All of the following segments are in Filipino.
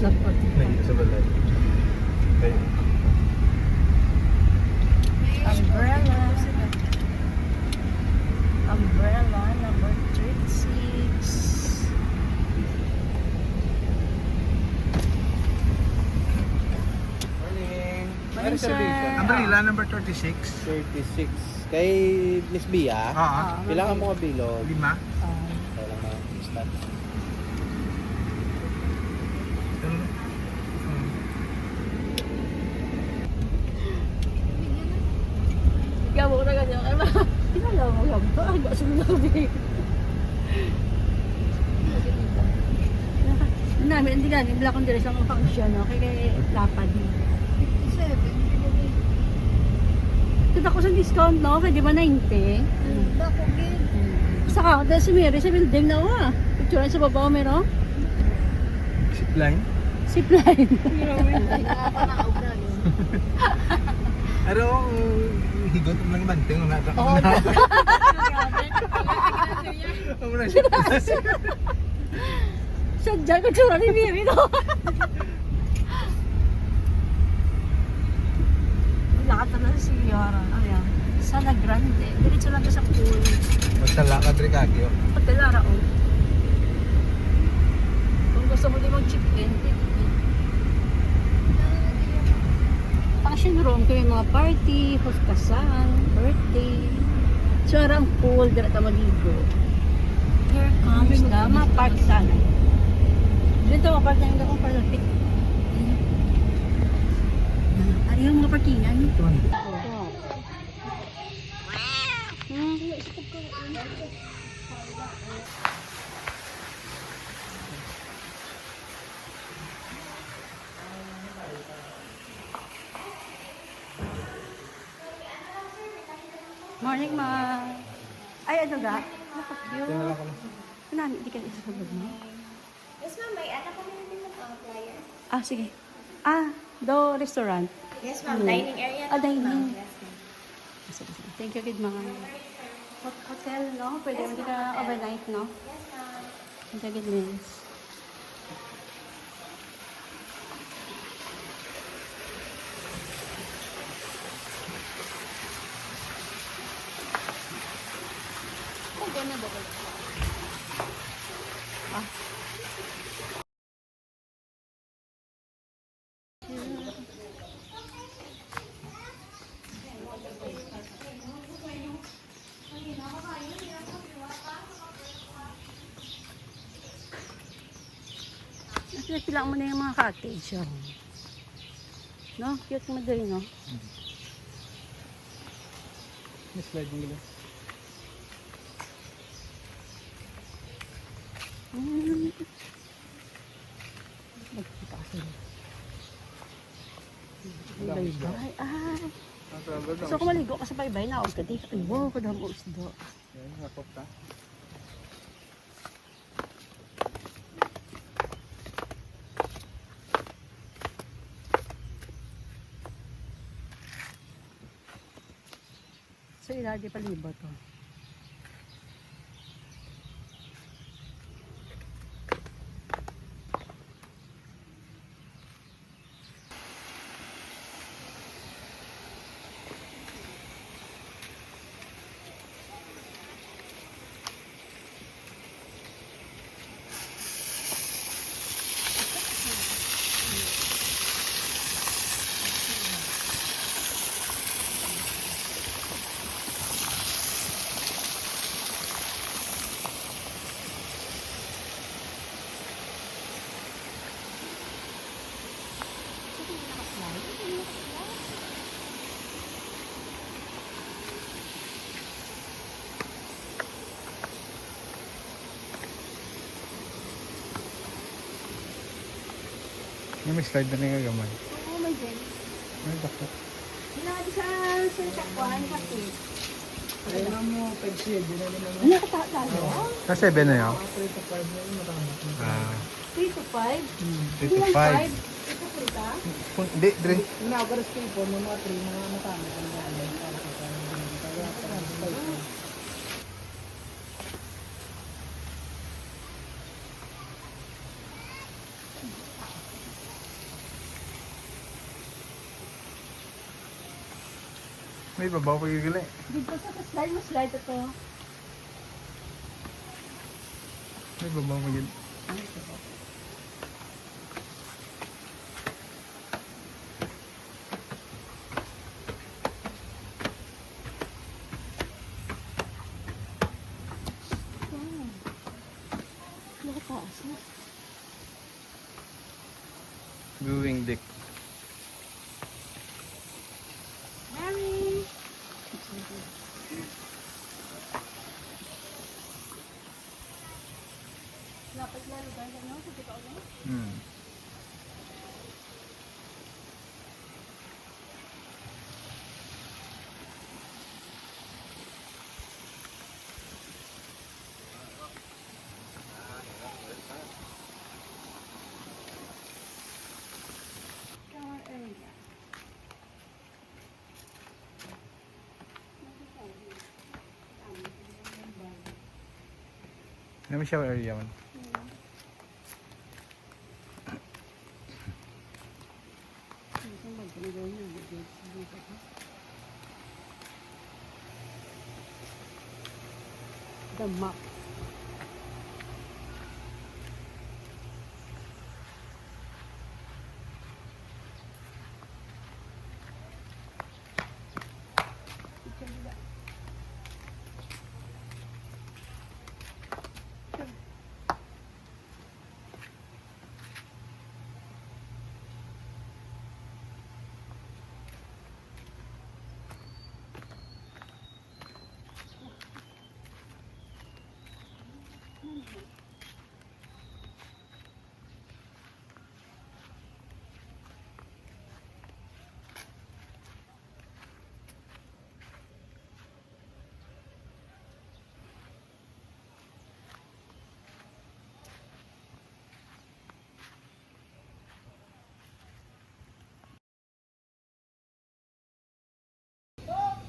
lang po. Sa balay. Umbrella. Umbrella number 36. Morning. Morning, sir. Umbrella number 36. 36. Kay Miss Bia, Oo. kailangan mo kabilog. 5. Kailangan mo start. Gabo ko na ganyan. Ano? Tinalaw mo gabo. Agak sumulaw din. Namin, hindi ganyan. Bila kong direct ang function. Okay, kay lapad. 57. Kita ko sa discount, no? Kaya di ba 90? Bako gid. Saka, dahil si Mary sa building na ako ah. Picture sa baba, meron? Zipline. Zipline. Pero, higot mo lang banteng. Oo. Ang muna siya. Sadya ko tsura ni Mary, no? Lakat na lang si Yara. Ayan. Sana Grande. Diretso lang ka sa pool. Magtala ka, Tricagio. Pagkalara, oh. Kung gusto mo din mag-check-in, function room, kung may mga party, hostasan, birthday. Tsura ang pool, dira ka maligo. Here comes the mga park sana. Dito mga park na yung akong park. Ano yung mga parkingan? Ito man. Morning, ma. Ay, ano ga? Tingnan Napag-cute. lang ko na. Nani, di ka isa sa bag mo? Yes, ma'am. May anak kami na din mag-flyer. Ah, sige. Ah, do restaurant. Yes, ma'am. Ano? Dining area. Ah, to, dining. ma'am. Yes, ma'am. Sige, sige. Thank you, kid mga. Hotel, no? Pwede mo di ka overnight, no? Yes, ma'am. Thank you, kid Liz. Ah. Pila mo na yung mga cottage. Oh. No? Cute mo din, no? May slide mo nila. Magkita kasi. Bye-bye. Ah. Gusto ko maligo kasi bye-bye na. Huwag ka di. Ay, wow, kadang mo isdo. Napop ka. So, ilagi palibot to. May slide na nga gamay. Oo, may din. Ay, dako. Ilagi sa sakwan kasi. Kailangan mo 5-7 na naman. Ano ka talo? Sa 7 na yun? 3 to 5 na yun, matama. 3 to 5? 3 to 5. Ito pulita? Hindi, Dre. Inagaras ko po, mga 3 na matama. May babaw pa yung gali. Dito sa slide mo, slide ito. May babaw pa yun. Nakataas na. Viewing deck. Mary! Lapit na lugar na, no? Sa totoo na. Hmm. Shower area. Ano may shower area man? The map.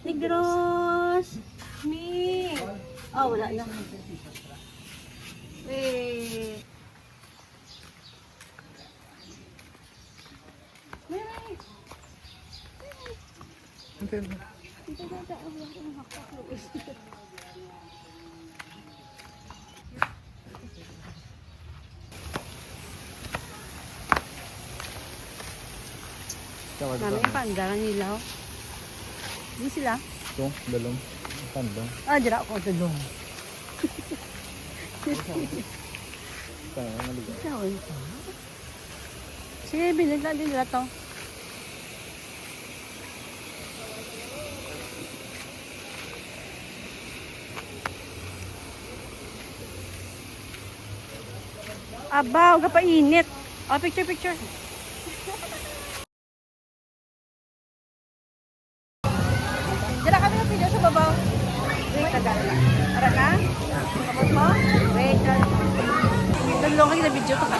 Negros! Me! Oh, wala na. Wait. Mary! Ito. Dito na tayo. Wala ko ng hakpak, Luis. Shower Mami, dito. paandaran nila. Hindi sila. Ito, dalong. Tandong. Ah, dira ko ito doon. Ito, maligaw. Saan pa? Sige, bilhin lang din nila to. Aba, huwag ka pa init. Oh, picture, picture. Dala kami ng video sa babaw. Wait, tagal lang. Tara na. Kapag mo? Wait, dalawang kayo na video to ka.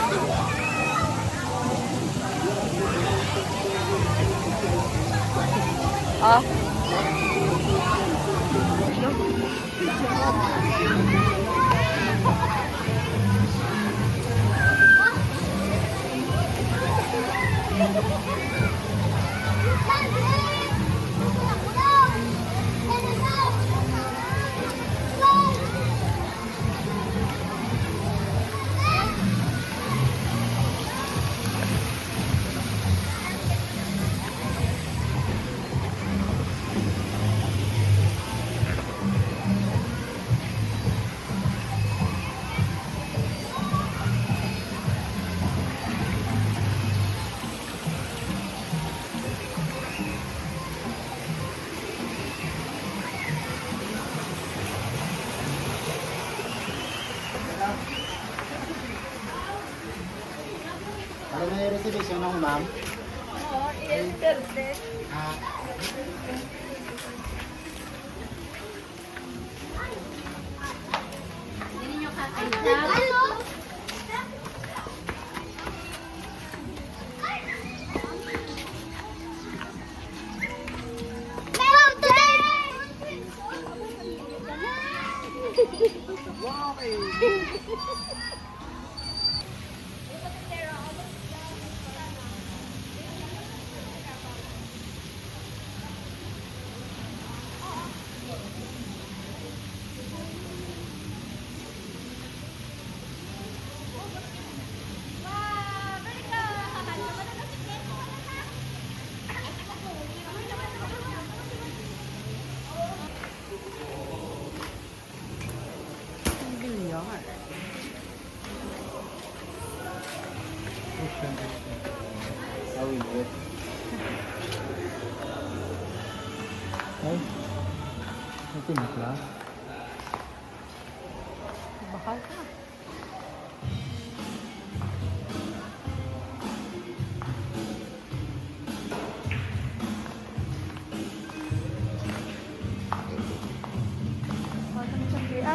Oh. Ano na yung reservation ng ma'am? Oo, i-internet. Ah, Hindi nyo kakaisap. Awit. Ay. May timpla. Bakal ka.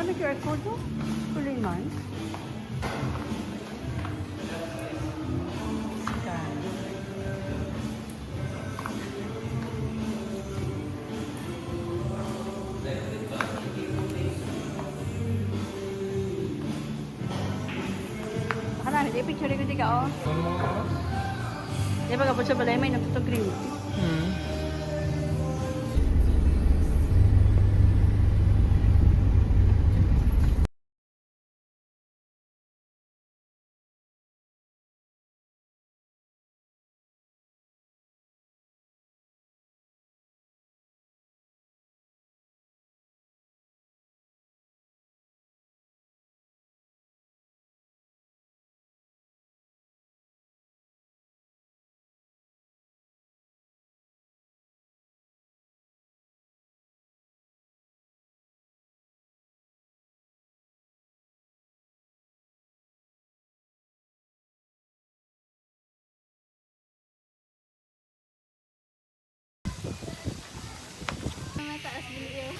May QR code mo? Tuloy man. Scan. Baka na, hindi picture ko di ka, oh. Di ba kapag sa balay may nagtutog green tea? Hmm. Mataas video.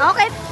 Okay.